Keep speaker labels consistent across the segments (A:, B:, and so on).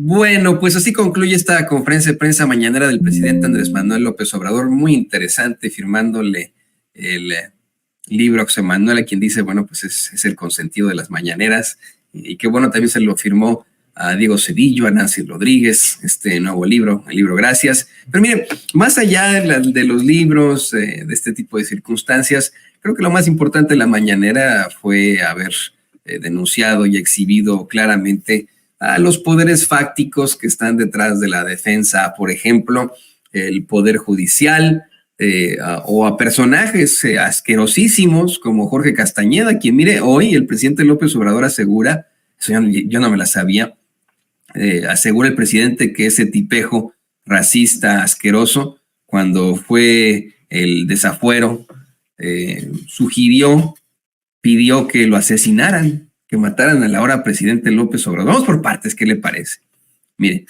A: Bueno, pues así concluye esta conferencia de prensa mañanera del presidente Andrés Manuel López Obrador, muy interesante, firmándole el libro a José Manuel, a quien dice, bueno, pues es el consentido de las mañaneras, y que bueno, también se lo firmó a Diego Cedillo, a Nancy Rodríguez, este nuevo libro, el libro Gracias. Pero miren, más allá de los libros, de este tipo de circunstancias, creo que lo más importante de la mañanera fue haber denunciado y exhibido claramente a los poderes fácticos que están detrás de la defensa, por ejemplo, el Poder Judicial, o a personajes asquerosísimos como Jorge Castañeda, quien mire, hoy el presidente López Obrador asegura, eso yo no me la sabía, asegura el presidente que ese tipejo racista asqueroso, cuando fue el desafuero, pidió que lo asesinaran, que mataran a la ahora presidente López Obrador. Vamos por partes, ¿qué le parece? Mire,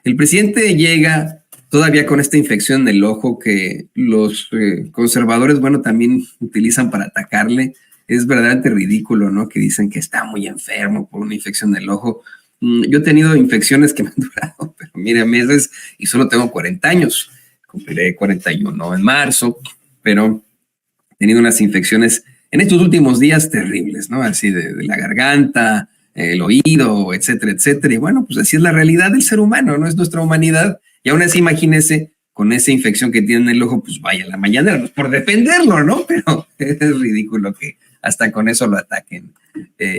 A: el presidente llega todavía con esta infección en el ojo que los conservadores, bueno, también utilizan para atacarle. Es verdaderamente ridículo, ¿no? Que dicen que está muy enfermo por una infección en el ojo. Yo he tenido infecciones que me han durado, pero mire, meses, y solo tengo 40 años. Cumpliré 41 en marzo, pero he tenido unas infecciones en estos últimos días terribles, ¿no? Así de la garganta, el oído, etcétera, etcétera. Y bueno, pues así es la realidad del ser humano, ¿no? Es nuestra humanidad. Y aún así, imagínese, con esa infección que tiene en el ojo, pues vaya a la mañanera, pues por defenderlo, ¿no? Pero es ridículo que hasta con eso lo ataquen.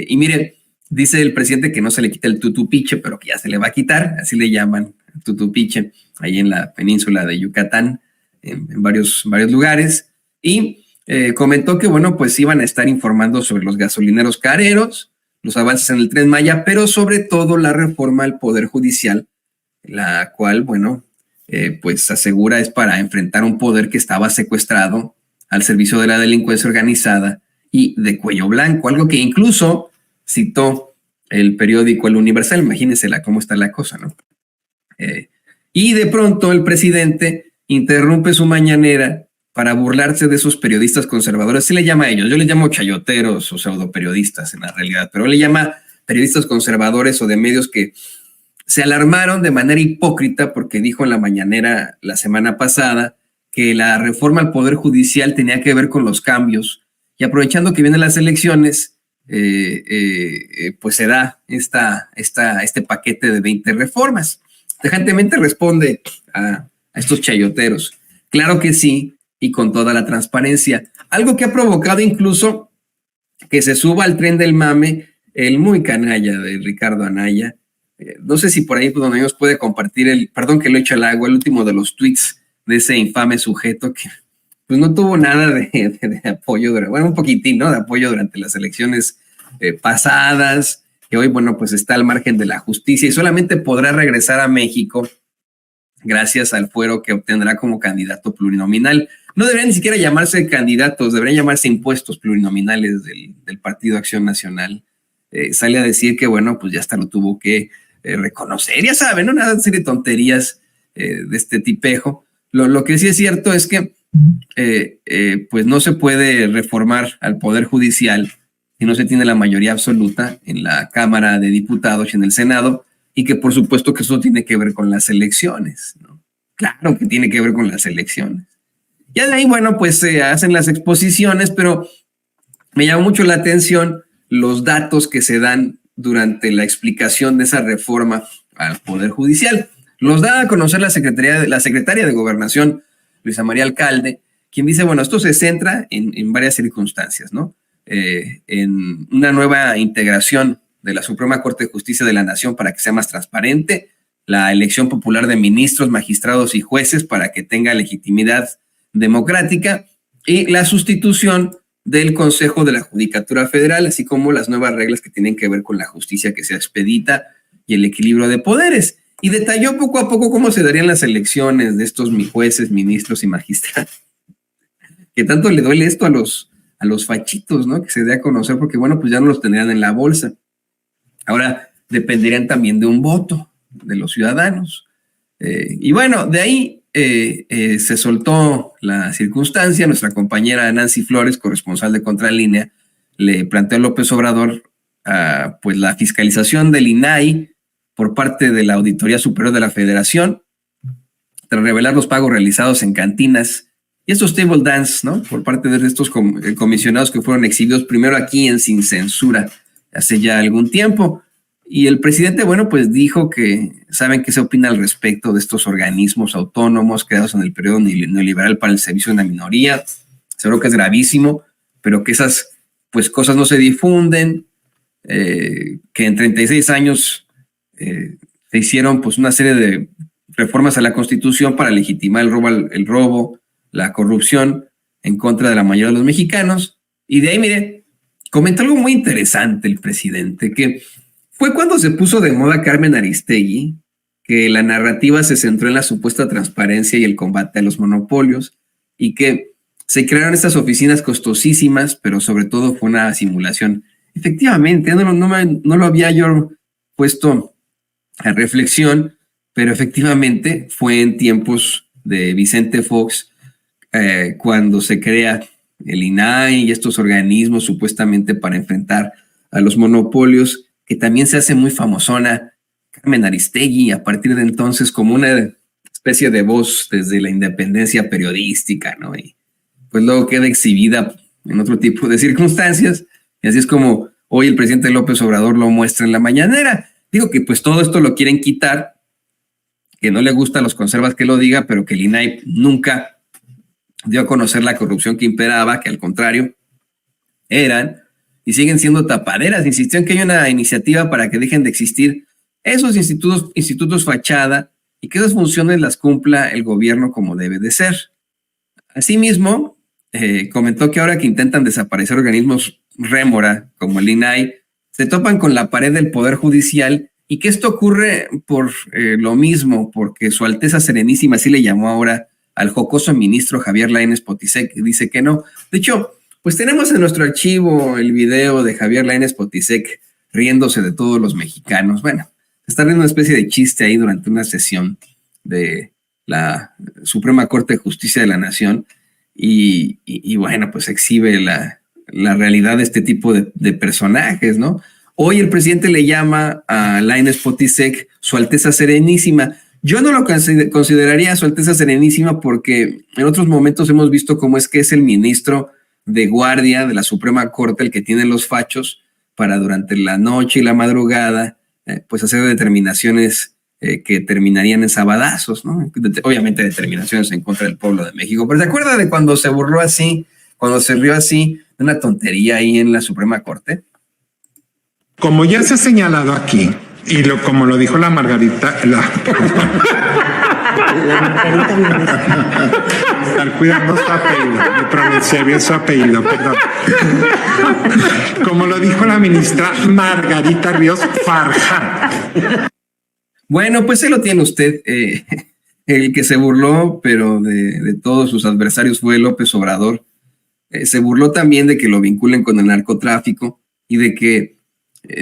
A: Y mire, dice el presidente que no se le quita el tutupiche, pero que ya se le va a quitar, así le llaman tutupiche, ahí en la península de Yucatán, en varios lugares. Y comentó que, bueno, pues iban a estar informando sobre los gasolineros careros, los avances en el Tren Maya, pero sobre todo la reforma al Poder Judicial, la cual, bueno, pues asegura es para enfrentar un poder que estaba secuestrado al servicio de la delincuencia organizada y de cuello blanco, algo que incluso citó el periódico El Universal. Imagínense cómo está la cosa, ¿no? Y de pronto el presidente interrumpe su mañanera para burlarse de esos periodistas conservadores. Sí le llama a ellos, yo les llamo chayoteros o pseudoperiodistas en la realidad, pero él le llama periodistas conservadores o de medios que se alarmaron de manera hipócrita porque dijo en la mañanera la semana pasada que la reforma al Poder Judicial tenía que ver con los cambios, y aprovechando que vienen las elecciones, pues se da este paquete de 20 reformas. Tajantemente responde a estos chayoteros: claro que sí, y con toda la transparencia. Algo que ha provocado incluso que se suba al tren del mame el muy canalla de Ricardo Anaya. No sé si por ahí donde nos puede compartir perdón que lo echo al agua, el último de los tweets de ese infame sujeto que pues no tuvo nada de apoyo, bueno, un poquitín, ¿no? De apoyo durante las elecciones pasadas, que hoy, bueno, pues está al margen de la justicia y solamente podrá regresar a México gracias al fuero que obtendrá como candidato plurinominal. No deberían ni siquiera llamarse candidatos, deberían llamarse impuestos plurinominales del Partido Acción Nacional. Sale a decir que, bueno, pues ya hasta lo tuvo que reconocer, ya saben, ¿no? Una serie de tonterías de este tipejo. Lo que sí es cierto es que pues no se puede reformar al Poder Judicial si no se tiene la mayoría absoluta en la Cámara de Diputados y en el Senado, y que por supuesto que eso tiene que ver con las elecciones, ¿no? Claro que tiene que ver con las elecciones. Ya de ahí, bueno, pues se hacen las exposiciones, pero me llamó mucho la atención los datos que se dan durante la explicación de esa reforma al Poder Judicial. Los da a conocer la secretaria de Gobernación, Luisa María Alcalde, quien dice, bueno, esto se centra en varias circunstancias, ¿no? En una nueva integración de la Suprema Corte de Justicia de la Nación para que sea más transparente, la elección popular de ministros, magistrados y jueces para que tenga legitimidad democrática, y la sustitución del Consejo de la Judicatura Federal, así como las nuevas reglas que tienen que ver con la justicia que sea expedita y el equilibrio de poderes. Y detalló poco a poco cómo se darían las elecciones de estos jueces, ministros y magistrados. Que tanto le duele esto a los fachitos, ¿no? Que se dé a conocer, porque bueno, pues ya no los tendrían en la bolsa. Ahora dependerían también de un voto de los ciudadanos. Y bueno, de ahí se soltó la circunstancia. Nuestra compañera Nancy Flores, corresponsal de Contralínea, le planteó a López Obrador pues la fiscalización del INAI por parte de la Auditoría Superior de la Federación, tras revelar los pagos realizados en cantinas y estos table dance, ¿no? Por parte de estos comisionados que fueron exhibidos primero aquí en Sin Censura hace ya algún tiempo. Y el presidente, bueno, pues dijo que saben qué se opina al respecto de estos organismos autónomos creados en el periodo neoliberal para el servicio de una minoría. Seguro que es gravísimo, pero que esas pues cosas no se difunden, que en 36 años se hicieron pues una serie de reformas a la Constitución para legitimar el robo, la corrupción en contra de la mayoría de los mexicanos. Y de ahí, mire, comentó algo muy interesante el presidente, que fue cuando se puso de moda Carmen Aristegui, que la narrativa se centró en la supuesta transparencia y el combate a los monopolios, y que se crearon estas oficinas costosísimas, pero sobre todo fue una simulación. Efectivamente, no lo había yo puesto a reflexión, pero efectivamente fue en tiempos de Vicente Fox cuando se crea el INAI y estos organismos supuestamente para enfrentar a los monopolios, que también se hace muy famosona Carmen Aristegui a partir de entonces como una especie de voz desde la independencia periodística, ¿no? Y pues luego queda exhibida en otro tipo de circunstancias, y así es como hoy el presidente López Obrador lo muestra en la mañanera. Digo que pues todo esto lo quieren quitar, que no le gusta a los conservas que lo diga, pero que el INAI nunca dio a conocer la corrupción que imperaba, que al contrario eran y siguen siendo tapaderas. Insistió en que hay una iniciativa para que dejen de existir esos institutos fachada y que esas funciones las cumpla el gobierno como debe de ser. Asimismo, comentó que ahora que intentan desaparecer organismos rémora como el INAI, se topan con la pared del Poder Judicial y que esto ocurre por lo mismo, porque Su Alteza Serenísima así le llamó ahora al jocoso ministro Javier Lainez Potisek, que dice que no. De hecho, pues tenemos en nuestro archivo el video de Javier Lainez Potisek riéndose de todos los mexicanos. Bueno, se está riendo una especie de chiste ahí durante una sesión de la Suprema Corte de Justicia de la Nación y bueno, pues exhibe la realidad de este tipo de personajes, ¿no? Hoy el presidente le llama a Lainez Potisek Su Alteza Serenísima. Yo no lo consideraría Su Alteza Serenísima porque en otros momentos hemos visto cómo es que es el ministro de guardia de la Suprema Corte el que tiene los fachos para durante la noche y la madrugada pues hacer determinaciones que terminarían en sabadazos, ¿no? Obviamente determinaciones en contra del pueblo de México. Pero ¿se acuerda de cuando se burló así, cuando se rió así de una tontería ahí en la Suprema Corte?
B: Como ya se ha señalado aquí, y como lo dijo la Margarita, estar cuidando su apellido, me pronuncié bien su apellido, perdón. Como lo dijo la ministra Margarita Ríos Farjat.
A: Bueno, pues se lo tiene usted. El que se burló, pero de todos sus adversarios fue López Obrador. Se burló también de que lo vinculen con el narcotráfico y de que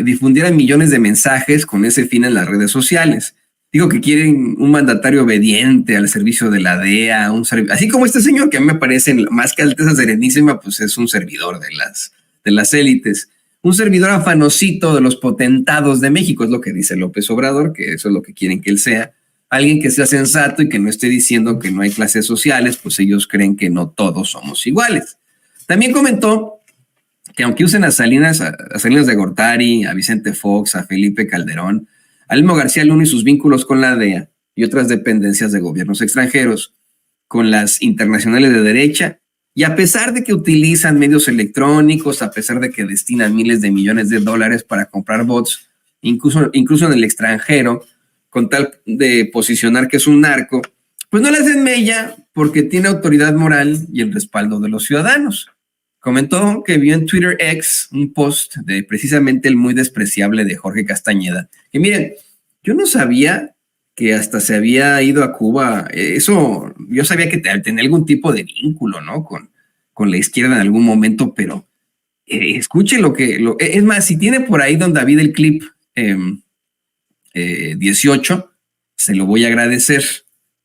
A: difundieran millones de mensajes con ese fin en las redes sociales. Digo que quieren un mandatario obediente al servicio de la DEA, así como este señor que a mí me parece más que Alteza Serenísima, pues es un servidor de las élites. Un servidor afanosito de los potentados de México, es lo que dice López Obrador, que eso es lo que quieren que él sea. Alguien que sea sensato y que no esté diciendo que no hay clases sociales, pues ellos creen que no todos somos iguales. También comentó que aunque usen a Salinas de Gortari, a Vicente Fox, a Felipe Calderón, a Elmo García Luna y sus vínculos con la DEA y otras dependencias de gobiernos extranjeros, con las internacionales de derecha, y a pesar de que utilizan medios electrónicos, a pesar de que destinan miles de millones de dólares para comprar bots, incluso en el extranjero, con tal de posicionar que es un narco, pues no le hacen mella porque tiene autoridad moral y el respaldo de los ciudadanos. Comentó que vio en Twitter X un post de precisamente el muy despreciable de Jorge Castañeda. Que miren, yo no sabía que hasta se había ido a Cuba. Eso, yo sabía que tenía algún tipo de vínculo, ¿no? Con la izquierda en algún momento, pero escuche es más, si tiene por ahí don David el clip 18, se lo voy a agradecer.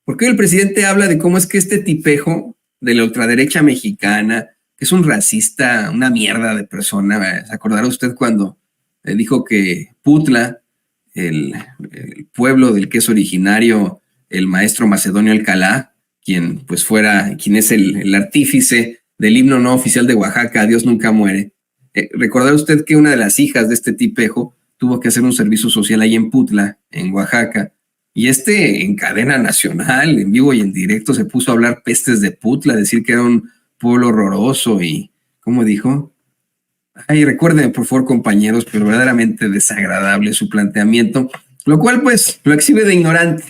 A: Porque el presidente habla de cómo es que este tipejo de la ultraderecha mexicana, que es un racista, una mierda de persona, ¿se acordará usted cuando dijo que Putla el pueblo del que es originario el maestro Macedonio Alcalá, quien es el artífice del himno no oficial de Oaxaca, Dios nunca muere. Recordará usted que una de las hijas de este tipejo tuvo que hacer un servicio social ahí en Putla, en Oaxaca, y en cadena nacional, en vivo y en directo, se puso a hablar pestes de Putla, a decir que era un pueblo horroroso y, ¿cómo dijo? Ay, recuérdenme, por favor, compañeros, pero verdaderamente desagradable su planteamiento, lo cual, pues, lo exhibe de ignorante.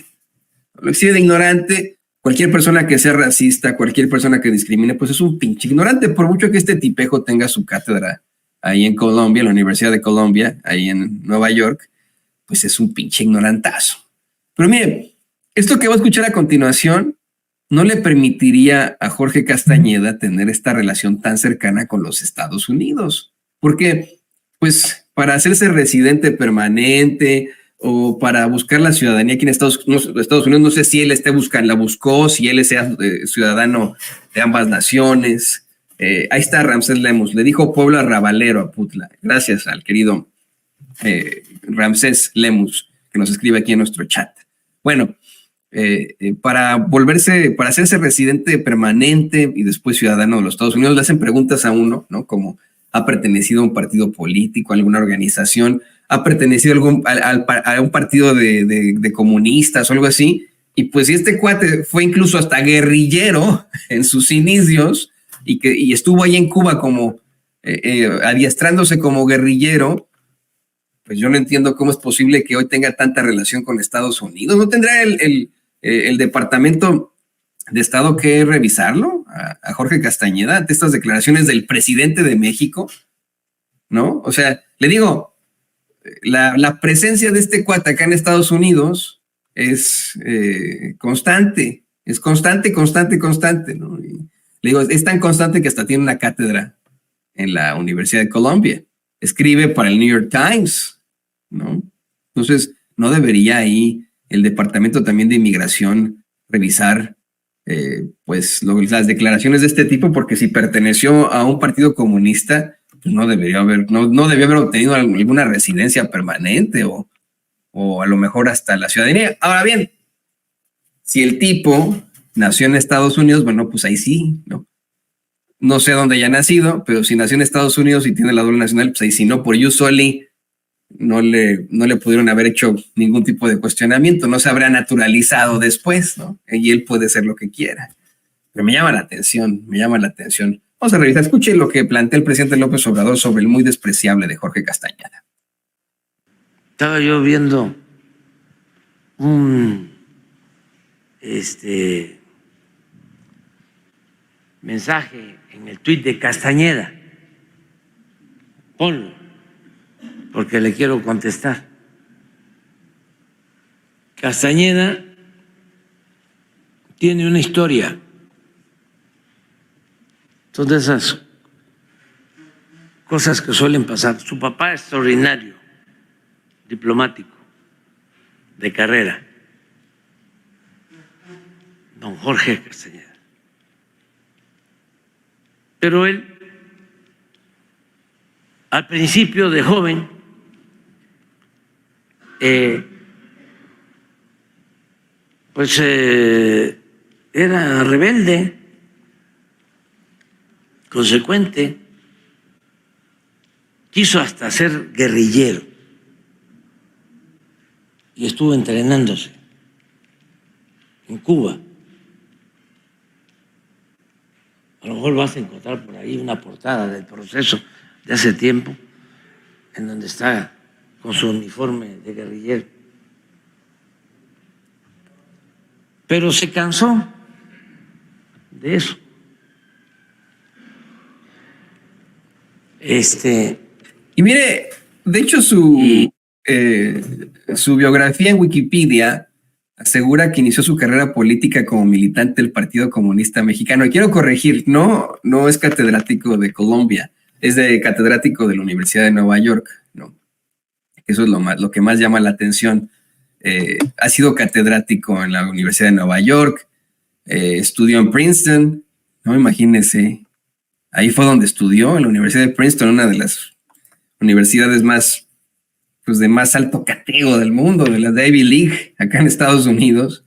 A: Lo exhibe de ignorante. Cualquier persona que sea racista, cualquier persona que discrimine, pues es un pinche ignorante, por mucho que este tipejo tenga su cátedra ahí en Colombia, en la Universidad de Colombia, ahí en Nueva York, pues es un pinche ignorantazo. Pero mire, esto que va a escuchar a continuación no le permitiría a Jorge Castañeda tener esta relación tan cercana con los Estados Unidos, porque, pues, para hacerse residente permanente o para buscar la ciudadanía aquí en Estados Unidos, no sé si él la buscó, si él sea ciudadano de ambas naciones. Ahí está Ramsés Lemus, le dijo pueblo arrabalero a Putla. Gracias al querido Ramsés Lemus, que nos escribe aquí en nuestro chat. Bueno, para hacerse residente permanente y después ciudadano de los Estados Unidos, le hacen preguntas a uno, ¿no? Como ha pertenecido a un partido político, a alguna organización, ha pertenecido a un partido de comunistas o algo así, y pues si este cuate fue incluso hasta guerrillero en sus inicios y estuvo ahí en Cuba como adiestrándose como guerrillero, pues yo no entiendo cómo es posible que hoy tenga tanta relación con Estados Unidos. ¿No tendrá el Departamento de Estado que revisarlo a Jorge Castañeda ante estas declaraciones del presidente de México? ¿No? O sea, le digo, la presencia de este cuate acá en Estados Unidos es constante, ¿no? Y le digo, es tan constante que hasta tiene una cátedra en la Universidad de Columbia. Escribe para el New York Times, ¿no? Entonces, ¿no debería ahí el Departamento también de Inmigración revisar pues las declaraciones de este tipo? Porque si perteneció a un partido comunista, pues no debió haber obtenido alguna residencia permanente o a lo mejor hasta la ciudadanía. Ahora bien, si el tipo nació en Estados Unidos, bueno, pues ahí sí, ¿no? No sé dónde haya nacido, pero si nació en Estados Unidos y tiene la doble nacional, pues ahí sí, no, por ius soli no le pudieron haber hecho ningún tipo de cuestionamiento, no se habrá naturalizado después, ¿no? Y él puede ser lo que quiera. Pero me llama la atención. Vamos a revisar, escuche lo que plantea el presidente López Obrador sobre el muy despreciable de Jorge Castañeda.
C: Estaba yo viendo un mensaje en el tuit de Castañeda. Ponlo, porque le quiero contestar. Castañeda tiene una historia. Son de esas cosas que suelen pasar. Su papá es extraordinario, diplomático, de carrera, don Jorge Castañeda. Pero él, al principio de joven, era rebelde, consecuente, quiso hasta ser guerrillero y estuvo entrenándose en Cuba. A lo mejor vas a encontrar por ahí una portada del Proceso de hace tiempo, en donde está con su uniforme de guerrillero. Pero se cansó de eso.
A: Y mire, de hecho su biografía en Wikipedia asegura que inició su carrera política como militante del Partido Comunista Mexicano. Y quiero corregir, no es catedrático de Colombia, es catedrático de la Universidad de Nueva York, ¿no? Eso es lo que más llama la atención. Ha sido catedrático en la Universidad de Nueva York, estudió en Princeton, no imagínense. Ahí fue donde estudió, en la Universidad de Princeton, una de las universidades más pues, de más alto catego del mundo, de la Ivy League, acá en Estados Unidos.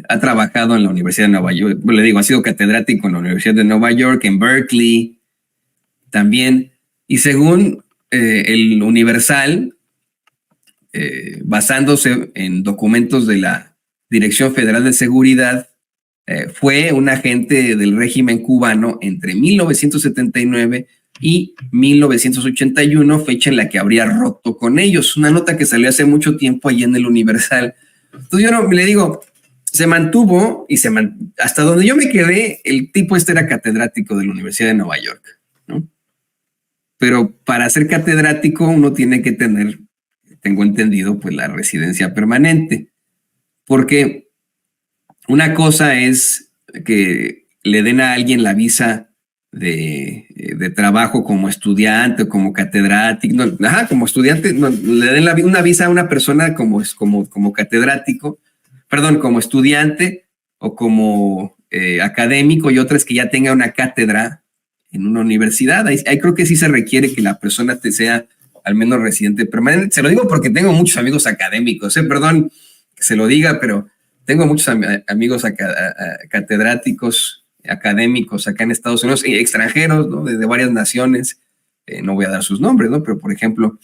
A: Ha trabajado en la Universidad de Nueva York, le digo, ha sido catedrático en la Universidad de Nueva York, en Berkeley también. Y según el Universal, basándose en documentos de la Dirección Federal de Seguridad, fue un agente del régimen cubano entre 1979 y 1981, fecha en la que habría roto con ellos. Una nota que salió hace mucho tiempo allí en el Universal. Entonces yo no, le digo, se mantuvo y hasta donde yo me quedé, el tipo era catedrático de la Universidad de Nueva York, ¿no? Pero para ser catedrático uno tiene que tener, tengo entendido, pues la residencia permanente. Porque una cosa es que le den a alguien la visa de trabajo como estudiante o como catedrático, como estudiante, le den una visa a una persona como catedrático, perdón, como estudiante o como académico, y otra es que ya tenga una cátedra en una universidad. Ahí creo que sí se requiere que la persona sea al menos residente permanente. Se lo digo porque tengo muchos amigos académicos, perdón que se lo diga, pero tengo muchos amigos catedráticos, académicos acá en Estados Unidos, extranjeros, ¿no? De varias naciones. No voy a dar sus nombres, ¿no? Pero, por ejemplo,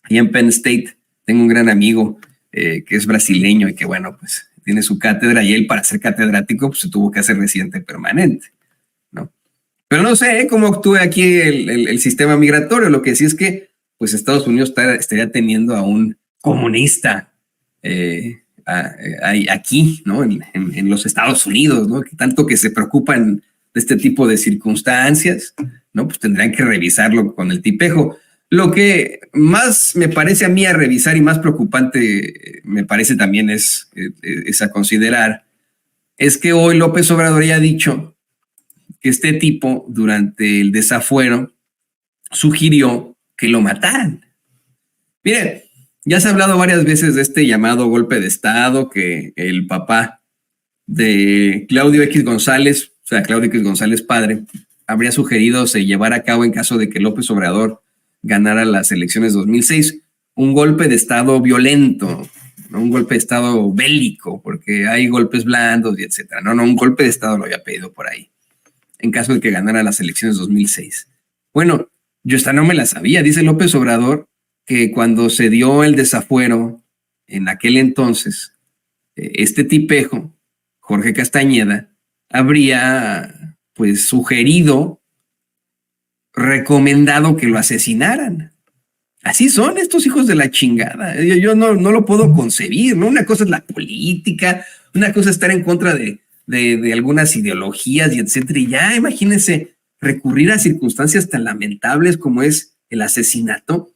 A: ahí en Penn State tengo un gran amigo que es brasileño y que, bueno, pues tiene su cátedra, y él, para ser catedrático, pues se tuvo que hacer residente permanente, ¿no? Pero no sé cómo actúa aquí el sistema migratorio. Lo que sí es que, pues, Estados Unidos estaría teniendo a un comunista aquí, ¿no? En los Estados Unidos, ¿no? Tanto que se preocupan de este tipo de circunstancias, ¿no? Pues tendrán que revisarlo con el tipejo. Lo que más me parece a mí a revisar y más preocupante me parece también es a considerar, es que hoy López Obrador ya ha dicho que este tipo, durante el desafuero, sugirió que lo mataran. Mire, ya se ha hablado varias veces de este llamado golpe de Estado, que el papá de Claudio X González, o sea, Claudio X González padre, habría sugerido se llevara a cabo en caso de que López Obrador ganara las elecciones 2006, un golpe de Estado violento, no un golpe de Estado bélico, porque hay golpes blandos y etcétera. No, un golpe de Estado lo había pedido por ahí, en caso de que ganara las elecciones 2006. Bueno, yo esta no me la sabía. Dice López Obrador que cuando se dio el desafuero en aquel entonces, este tipejo, Jorge Castañeda, habría pues sugerido, recomendado que lo asesinaran. Así son estos hijos de la chingada. Yo no lo puedo concebir, ¿no? Una cosa es la política, una cosa es estar en contra de algunas ideologías y etcétera. Y ya imagínense recurrir a circunstancias tan lamentables como es el asesinato,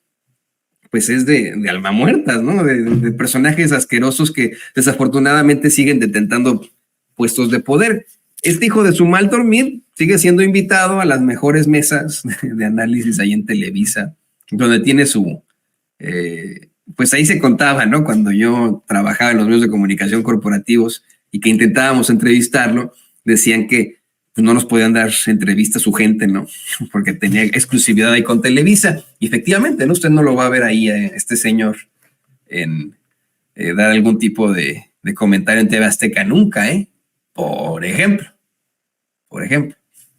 A: pues es de alma muertas, ¿no? De personajes asquerosos que desafortunadamente siguen detentando puestos de poder. Este hijo de su mal dormir sigue siendo invitado a las mejores mesas de análisis ahí en Televisa, donde tiene pues ahí se contaba, ¿no? Cuando yo trabajaba en los medios de comunicación corporativos y que intentábamos entrevistarlo, decían que pues, no nos podían dar entrevistas su gente, ¿no? Porque tenía exclusividad ahí con Televisa. Y efectivamente, ¿no? Usted no lo va a ver ahí, este señor, en dar algún tipo de comentario en TV Azteca nunca, por ejemplo.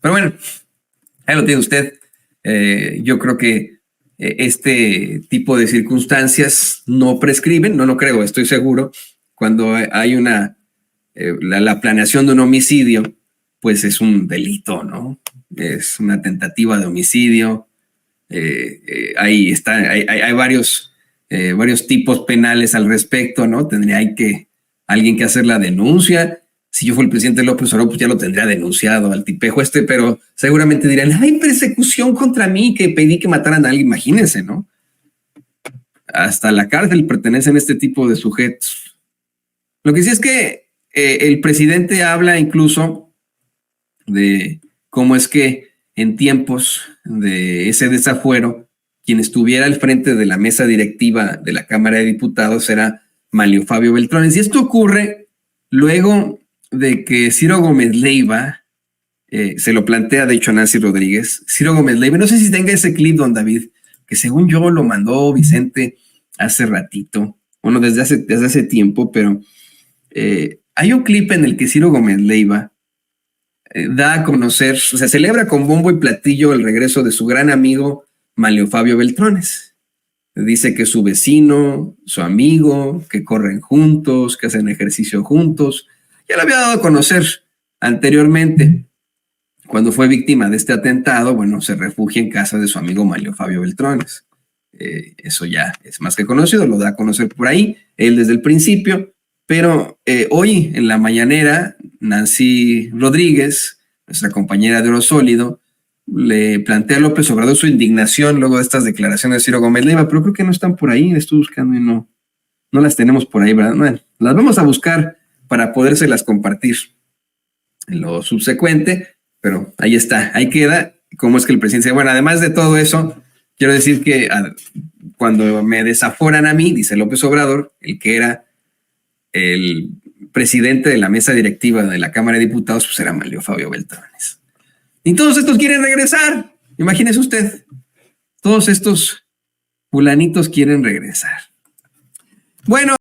A: Pero bueno, ahí lo tiene usted. Yo creo que este tipo de circunstancias no prescriben, no creo, estoy seguro. Cuando hay la planeación de un homicidio, pues es un delito, ¿no? Es una tentativa de homicidio. Ahí está, hay varios tipos penales al respecto, ¿no? Tendría alguien que hacer la denuncia. Si yo fuera el presidente López Obrador, pues ya lo tendría denunciado al tipejo pero seguramente dirán, hay persecución contra mí, que pedí que mataran a alguien. Imagínense, ¿no? Hasta la cárcel pertenecen este tipo de sujetos. Lo que sí es que el presidente habla incluso de cómo es que en tiempos de ese desafuero, quien estuviera al frente de la mesa directiva de la Cámara de Diputados era Manlio Fabio Beltrones. Y esto ocurre luego de que Ciro Gómez Leiva, se lo plantea de hecho a Nancy Rodríguez, Ciro Gómez Leiva, no sé si tenga ese clip, don David, que según yo lo mandó Vicente hace ratito, bueno, desde hace tiempo, pero hay un clip en el que Ciro Gómez Leiva da a conocer, o sea, celebra con bombo y platillo el regreso de su gran amigo Manlio Fabio Beltrones. Dice que es su vecino, su amigo, que corren juntos, que hacen ejercicio juntos. Ya lo había dado a conocer anteriormente. Cuando fue víctima de este atentado, bueno, se refugia en casa de su amigo Manlio Fabio Beltrones. Eso ya es más que conocido, lo da a conocer por ahí, él desde el principio. Pero hoy en la mañanera, Nancy Rodríguez, nuestra compañera de Oro Sólido, le plantea a López Obrador su indignación luego de estas declaraciones de Ciro Gómez Leiva, pero creo que no están por ahí, estoy buscando y no las tenemos por ahí, ¿verdad? Bueno, las vamos a buscar para podérselas compartir en lo subsecuente, pero ahí está, ahí queda. Cómo es que el presidente, bueno, además de todo eso, quiero decir que cuando me desaforan a mí, dice López Obrador, el que era el presidente de la mesa directiva de la Cámara de Diputados, pues era Manlio Fabio Beltrones. Y todos estos quieren regresar. Imagínese usted, todos estos fulanitos quieren regresar. Bueno.